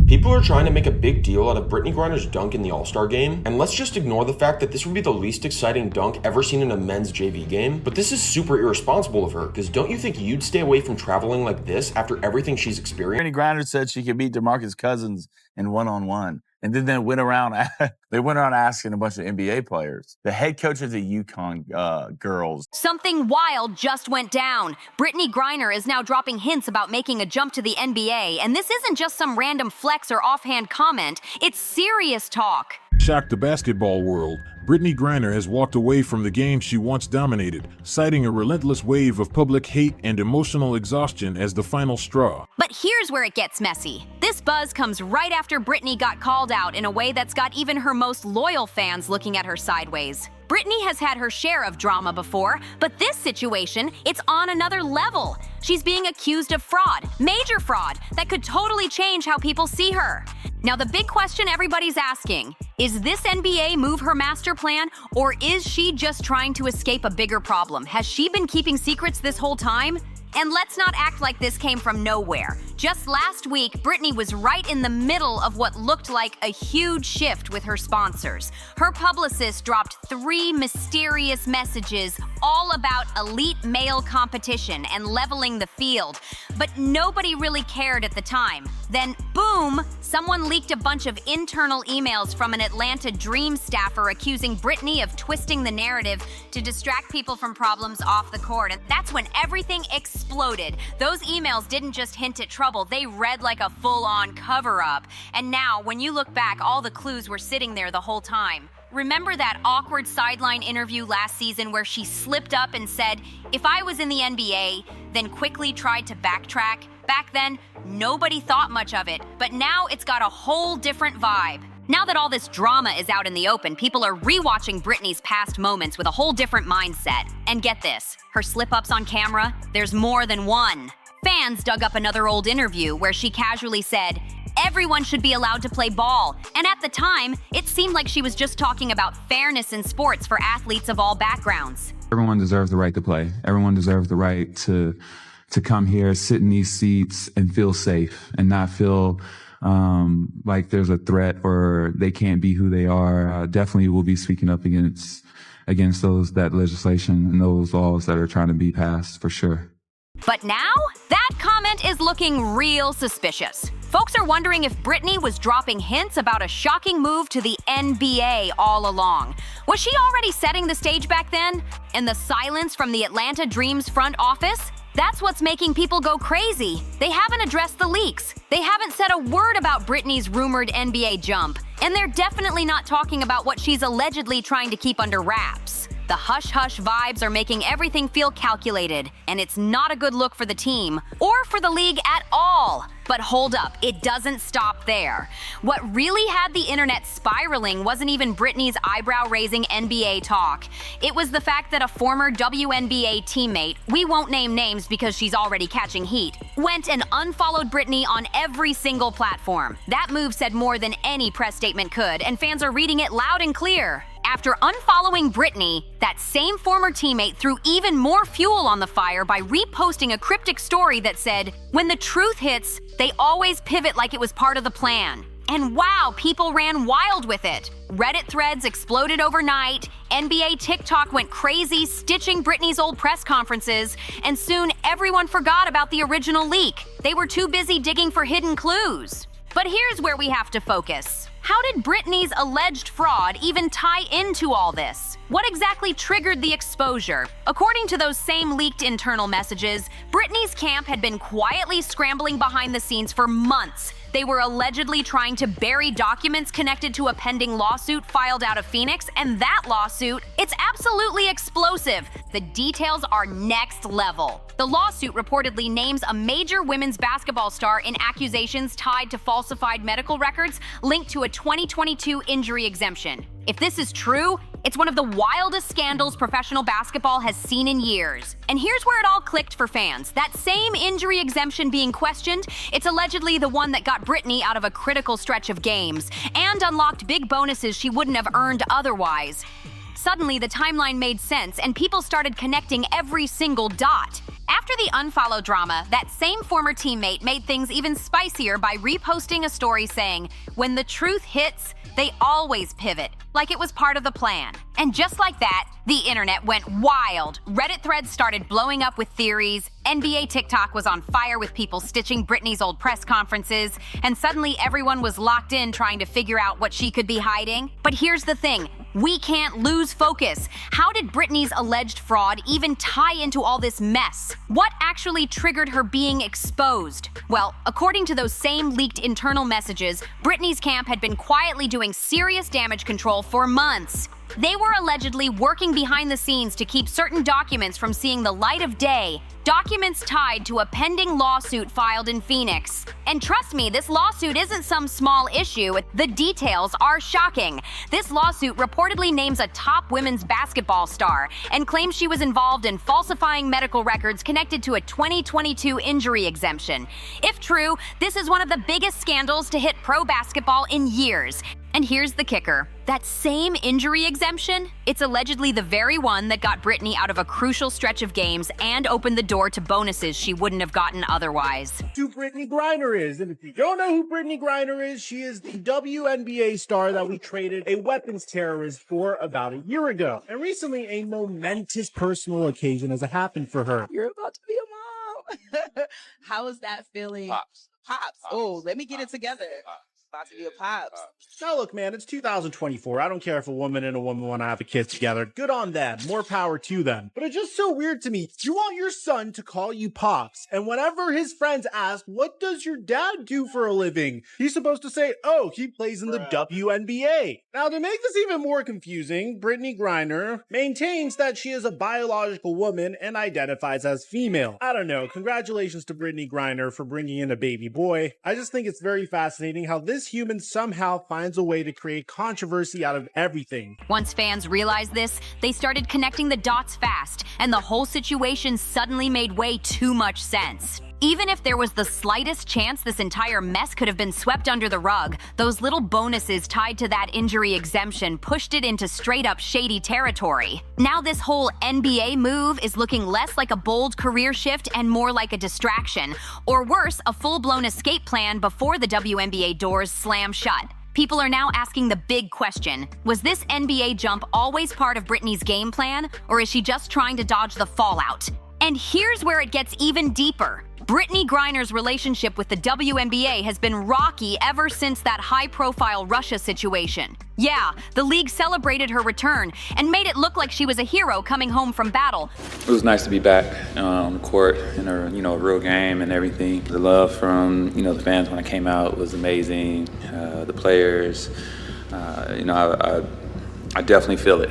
People are trying to make a big deal out of Brittney Griner's dunk in the All-Star game, and let's just ignore the fact that this would be the least exciting dunk ever seen in a men's JV game. But this is super irresponsible of her, because don't you think you'd stay away from traveling like this after everything she's experienced? Brittney Griner said she could beat DeMarcus Cousins in one-on-one. And then they went around asking a bunch of NBA players. The head coach of the UConn girls. Something wild just went down. Brittney Griner is now dropping hints about making a jump to the NBA, and this isn't just some random flex or offhand comment. It's serious talk. Shocked the basketball world. Brittney Griner has walked away from the game she once dominated, citing a relentless wave of public hate and emotional exhaustion as the final straw. But here's where it gets messy. This buzz comes right after Brittney got called out in a way that's got even her most loyal fans looking at her sideways. Brittney has had her share of drama before, but this situation, it's on another level. She's being accused of fraud, major fraud, that could totally change how people see her. Now, the big question everybody's asking, is this NBA move her master plan, or is she just trying to escape a bigger problem? Has she been keeping secrets this whole time? And let's not act like this came from nowhere. Just last week, Brittney was right in the middle of what looked like a huge shift with her sponsors. Her publicist dropped 3 mysterious messages all about elite male competition and leveling the field. But nobody really cared at the time. Then, boom, someone leaked a bunch of internal emails from an Atlanta Dream staffer accusing Brittney of twisting the narrative to distract people from problems off the court. And that's when everything exploded. Those emails didn't just hint at trouble, they read like a full-on cover-up. And now, when you look back, all the clues were sitting there the whole time. Remember that awkward sideline interview last season where she slipped up and said, "If I was in the NBA," then quickly tried to backtrack? Back then, nobody thought much of it, but now it's got a whole different vibe. Now that all this drama is out in the open, people are rewatching Brittney's past moments with a whole different mindset. And get this, her slip-ups on camera, there's more than one. Fans dug up another old interview where she casually said, "Everyone should be allowed to play ball." And at the time, it seemed like she was just talking about fairness in sports for athletes of all backgrounds. Everyone deserves the right to play. Everyone deserves the right to come here, sit in these seats and feel safe and not feel like there's a threat or they can't be who they are. Definitely will be speaking up against that legislation and those laws that are trying to be passed for sure. But now, that comment is looking real suspicious. Folks are wondering if Brittney was dropping hints about a shocking move to the NBA all along. Was she already setting the stage back then? And the silence from the Atlanta Dream's front office? That's what's making people go crazy. They haven't addressed the leaks. They haven't said a word about Brittney's rumored NBA jump. And they're definitely not talking about what she's allegedly trying to keep under wraps. The hush-hush vibes are making everything feel calculated, and it's not a good look for the team, or for the league at all. But hold up, it doesn't stop there. What really had the internet spiraling wasn't even Brittney's eyebrow-raising NBA talk. It was the fact that a former WNBA teammate, we won't name names because she's already catching heat, went and unfollowed Brittney on every single platform. That move said more than any press statement could, and fans are reading it loud and clear. After unfollowing Brittney, that same former teammate threw even more fuel on the fire by reposting a cryptic story that said, "When the truth hits, they always pivot like it was part of the plan." And wow, people ran wild with it. Reddit threads exploded overnight, NBA TikTok went crazy, stitching Brittney's old press conferences, and soon everyone forgot about the original leak. They were too busy digging for hidden clues. But here's where we have to focus. How did Brittney's alleged fraud even tie into all this? What exactly triggered the exposure? According to those same leaked internal messages, Brittney's camp had been quietly scrambling behind the scenes for months. They were allegedly trying to bury documents connected to a pending lawsuit filed out of Phoenix, and that lawsuit, it's absolutely explosive. The details are next level. The lawsuit reportedly names a major women's basketball star in accusations tied to falsified medical records linked to a 2022 injury exemption. If this is true, it's one of the wildest scandals professional basketball has seen in years. And here's where it all clicked for fans. That same injury exemption being questioned, it's allegedly the one that got Brittney out of a critical stretch of games and unlocked big bonuses she wouldn't have earned otherwise. Suddenly, the timeline made sense and people started connecting every single dot. After the unfollow drama, that same former teammate made things even spicier by reposting a story saying, "When the truth hits, they always pivot, like it was part of the plan." And just like that, the internet went wild. Reddit threads started blowing up with theories, NBA TikTok was on fire with people stitching Brittney's old press conferences, and suddenly everyone was locked in trying to figure out what she could be hiding. But here's the thing, we can't lose focus. How did Brittney's alleged fraud even tie into all this mess? What actually triggered her being exposed? Well, according to those same leaked internal messages, Brittney's camp had been quietly doing serious damage control for months. They were allegedly working behind the scenes to keep certain documents from seeing the light of day, documents tied to a pending lawsuit filed in Phoenix. And trust me, this lawsuit isn't some small issue. The details are shocking. This lawsuit reportedly names a top women's basketball star and claims she was involved in falsifying medical records connected to a 2022 injury exemption. If true, this is one of the biggest scandals to hit pro basketball in years. And here's the kicker. That same injury exemption, it's allegedly the very one that got Brittney out of a crucial stretch of games and opened the door to bonuses she wouldn't have gotten otherwise. Who Brittney Griner is. And if you don't know who Brittney Griner is, she is the WNBA star that we traded a weapons terrorist for about a year ago. And recently, a momentous personal occasion has happened for her. You're about to be a mom. How is that feeling? Pops. Oh, let me get it together. About to be a pops. Now look, man, it's 2024. I don't care if a woman and a woman want to have a kid together. Good on them. More power to them. But it's just so weird to me. You want your son to call you Pops, and whenever his friends ask, what does your dad do for a living? He's supposed to say, oh, he plays in the WNBA. Now, to make this even more confusing, Brittney Griner maintains that she is a biological woman and identifies as female. I don't know. Congratulations to Brittney Griner for bringing in a baby boy. I just think it's very fascinating how this human somehow finds a way to create controversy out of everything. Once fans realized this, they started connecting the dots fast, and the whole situation suddenly made way too much sense. Even if there was the slightest chance this entire mess could have been swept under the rug, those little bonuses tied to that injury exemption pushed it into straight-up shady territory. Now this whole NBA move is looking less like a bold career shift and more like a distraction, or worse, a full-blown escape plan before the WNBA doors slam shut. People are now asking the big question, was this NBA jump always part of Brittney's game plan, or is she just trying to dodge the fallout? And here's where it gets even deeper. Brittney Griner's relationship with the WNBA has been rocky ever since that high-profile Russia situation. Yeah, the league celebrated her return and made it look like she was a hero coming home from battle. It was nice to be back on the court in a real game and everything. The love from the fans when I came out was amazing. The players, I definitely feel it.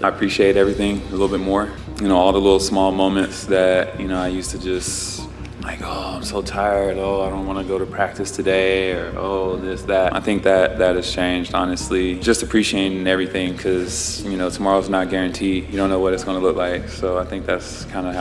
I appreciate everything a little bit more. All the little small moments that I used to just like, oh, I'm so tired. Oh, I don't want to go to practice today, or oh, this, that. I think that has changed, honestly. Just appreciating everything, because tomorrow's not guaranteed. You don't know what it's going to look like. So I think that's kind of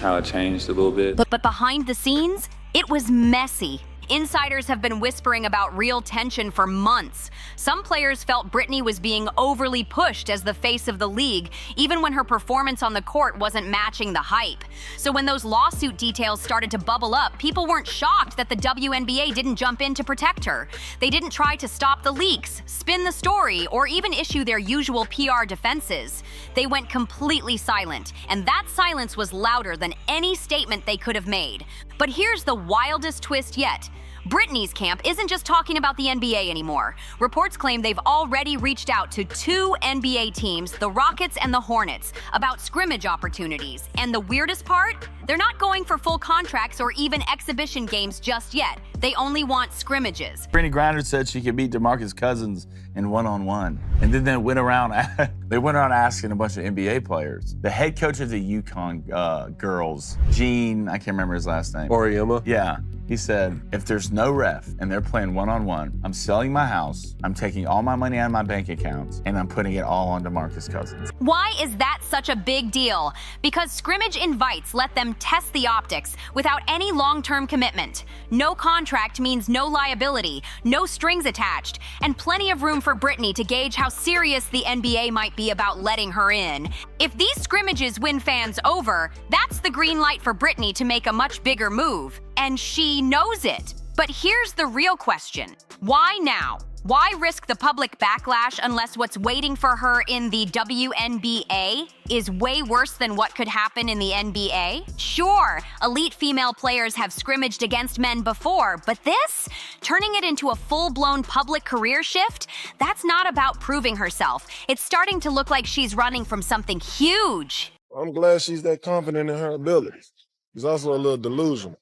how it changed a little bit. But behind the scenes, it was messy. Insiders have been whispering about real tension for months. Some players felt Brittney was being overly pushed as the face of the league, even when her performance on the court wasn't matching the hype. So when those lawsuit details started to bubble up, people weren't shocked that the WNBA didn't jump in to protect her. They didn't try to stop the leaks, spin the story, or even issue their usual PR defenses. They went completely silent, and that silence was louder than any statement they could have made. But here's the wildest twist yet. Brittney's camp isn't just talking about the NBA anymore. Reports claim they've already reached out to 2 NBA teams, the Rockets and the Hornets, about scrimmage opportunities. And the weirdest part? They're not going for full contracts or even exhibition games just yet. They only want scrimmages. Brittney Griner said she could beat DeMarcus Cousins in one-on-one. And then they went around asking a bunch of NBA players. The head coach of the UConn girls, Gene, I can't remember his last name. Oriema? Yeah. He said, if there's no ref and they're playing one-on-one, I'm selling my house, I'm taking all my money out of my bank accounts, and I'm putting it all on DeMarcus Cousins. Why is that such a big deal? Because scrimmage invites let them test the optics without any long-term commitment. No contract means no liability, no strings attached, and plenty of room for Brittney to gauge how serious the NBA might be about letting her in. If these scrimmages win fans over, that's the green light for Brittney to make a much bigger move. And she knows it. But here's the real question. Why now? Why risk the public backlash unless what's waiting for her in the WNBA is way worse than what could happen in the NBA? Sure, elite female players have scrimmaged against men before, but this? Turning it into a full-blown public career shift? That's not about proving herself. It's starting to look like she's running from something huge. I'm glad she's that confident in her abilities. She's also a little delusional.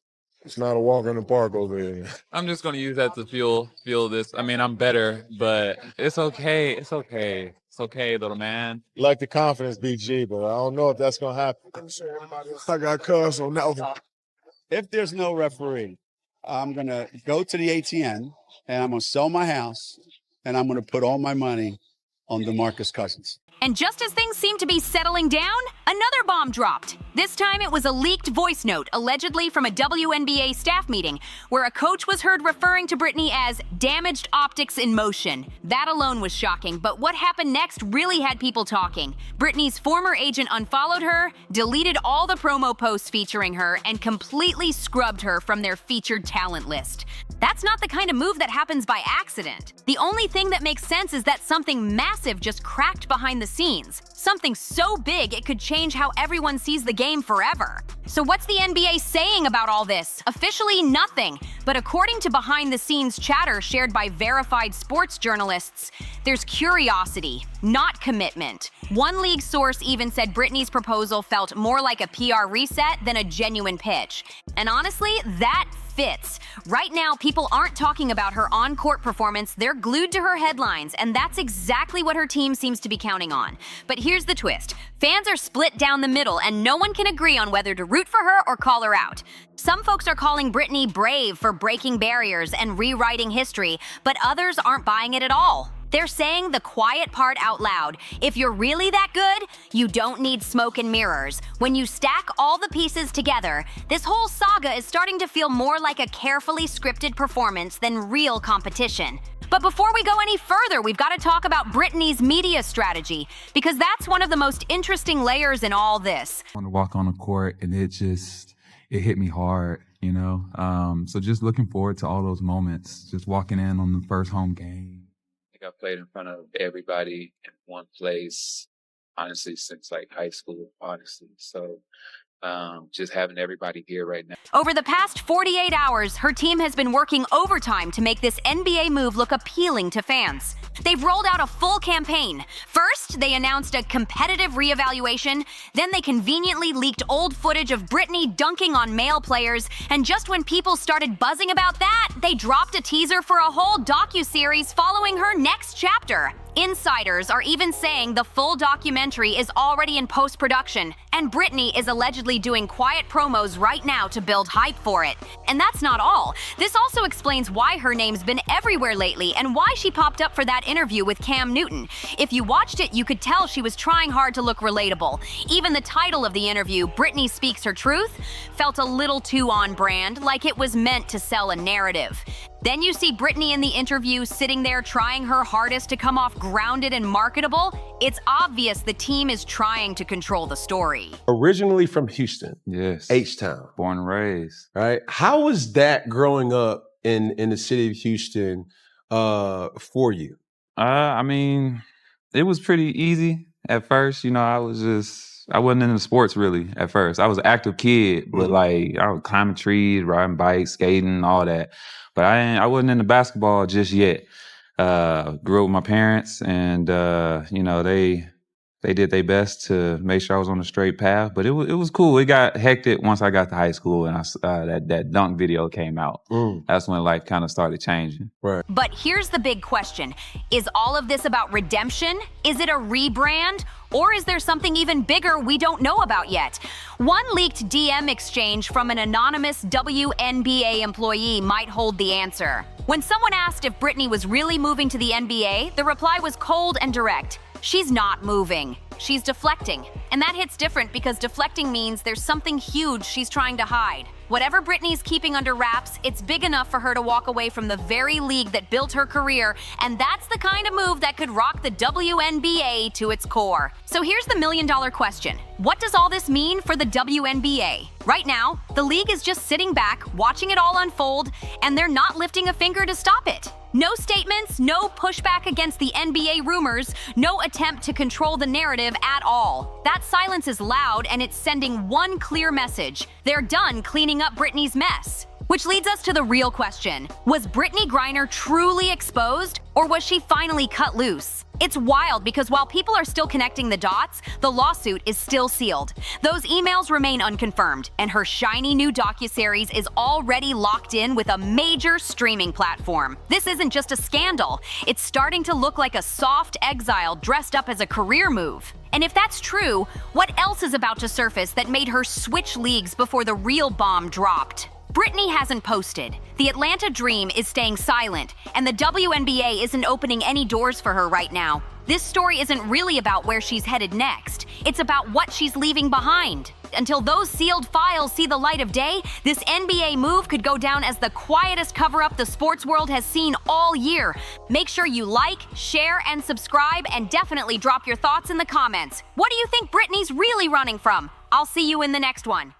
It's not a walk in the park over here. I'm just gonna use that to fuel this. I mean, I'm better, but it's okay. It's okay. It's okay, little man. Like the confidence, BG, but I don't know if that's gonna happen. I got cuz on that one. If there's no referee, I'm gonna go to the ATM and I'm gonna sell my house and I'm gonna put all my money on DeMarcus Cousins. And just as things seem to be settling down, another bomb dropped. This time it was a leaked voice note, allegedly from a WNBA staff meeting, where a coach was heard referring to Brittney as damaged optics in motion. That alone was shocking, but what happened next really had people talking. Brittney's former agent unfollowed her, deleted all the promo posts featuring her, and completely scrubbed her from their featured talent list. That's not the kind of move that happens by accident. The only thing that makes sense is that something massive just cracked behind the scenes. Something so big it could change how everyone sees the game forever. So what's the NBA saying about all this? Officially nothing. But according to behind-the-scenes chatter shared by verified sports journalists, there's curiosity, not commitment. One league source even said Brittney's proposal felt more like a PR reset than a genuine pitch. And honestly, that fits. Right now, people aren't talking about her on-court performance, they're glued to her headlines, and that's exactly what her team seems to be counting on. But here's the twist. Fans are split down the middle, and no one can agree on whether to root for her or call her out. Some folks are calling Brittney brave for breaking barriers and rewriting history, but others aren't buying it at all. They're saying the quiet part out loud. If you're really that good, you don't need smoke and mirrors. When you stack all the pieces together, this whole saga is starting to feel more like a carefully scripted performance than real competition. But before we go any further, we've got to talk about Brittney's media strategy, because that's one of the most interesting layers in all this. I want to walk on the court, and it hit me hard, you know? So just looking forward to all those moments, just walking in on the first home game. I played in front of everybody in one place, honestly, since like high school, honestly. So just having everybody here right now. Over the past 48 hours, her team has been working overtime to make this NBA move look appealing to fans. They've rolled out a full campaign. First, they announced a competitive reevaluation. Then they conveniently leaked old footage of Brittney dunking on male players. And just when people started buzzing about that, they dropped a teaser for a whole docuseries following her next chapter. Insiders are even saying the full documentary is already in post-production, and Brittney is allegedly doing quiet promos right now to build hype for it. And that's not all. This also explains why her name's been everywhere lately and why she popped up for that interview with Cam Newton. If you watched it, you could tell she was trying hard to look relatable. Even the title of the interview, Brittney Speaks Her Truth, felt a little too on brand, like it was meant to sell a narrative. Then you see Brittney in the interview sitting there trying her hardest to come off grounded and marketable. It's obvious the team is trying to control the story. Originally from Houston. Yes. H-Town. Born and raised. Right? How was that growing up in the city of Houston for you? I mean, it was pretty easy at first. You know, I wasn't into sports really at first. I was an active kid, but like I was climbing trees, riding bikes, skating, all that. But I wasn't into basketball just yet. Grew up with my parents, and you know they They did their best to make sure I was on the straight path, but it was cool. It got hectic once I got to high school and that dunk video came out. That's when life kind of started changing. Right. But here's the big question. Is all of this about redemption? Is it a rebrand? Or is there something even bigger we don't know about yet? One leaked DM exchange from an anonymous WNBA employee might hold the answer. When someone asked if Brittney was really moving to the NBA, the reply was cold and direct. She's not moving. She's deflecting. And that hits different because deflecting means there's something huge she's trying to hide. Whatever Brittney's keeping under wraps, it's big enough for her to walk away from the very league that built her career, and that's the kind of move that could rock the WNBA to its core. So here's the million-dollar question. What does all this mean for the WNBA? Right now, the league is just sitting back, watching it all unfold, and they're not lifting a finger to stop it. No statements, no pushback against the NBA rumors, no attempt to control the narrative at all. That silence is loud, and it's sending one clear message. They're done cleaning up Brittney's mess. Which leads us to the real question. Was Brittney Griner truly exposed, or was she finally cut loose? It's wild because while people are still connecting the dots, the lawsuit is still sealed. Those emails remain unconfirmed, and her shiny new docuseries is already locked in with a major streaming platform. This isn't just a scandal. It's starting to look like a soft exile dressed up as a career move. And if that's true, what else is about to surface that made her switch leagues before the real bomb dropped? Brittney hasn't posted. The Atlanta Dream is staying silent, and the WNBA isn't opening any doors for her right now. This story isn't really about where she's headed next. It's about what she's leaving behind. Until those sealed files see the light of day, this NBA move could go down as the quietest cover-up the sports world has seen all year. Make sure you like, share, and subscribe, and definitely drop your thoughts in the comments. What do you think Brittney's really running from? I'll see you in the next one.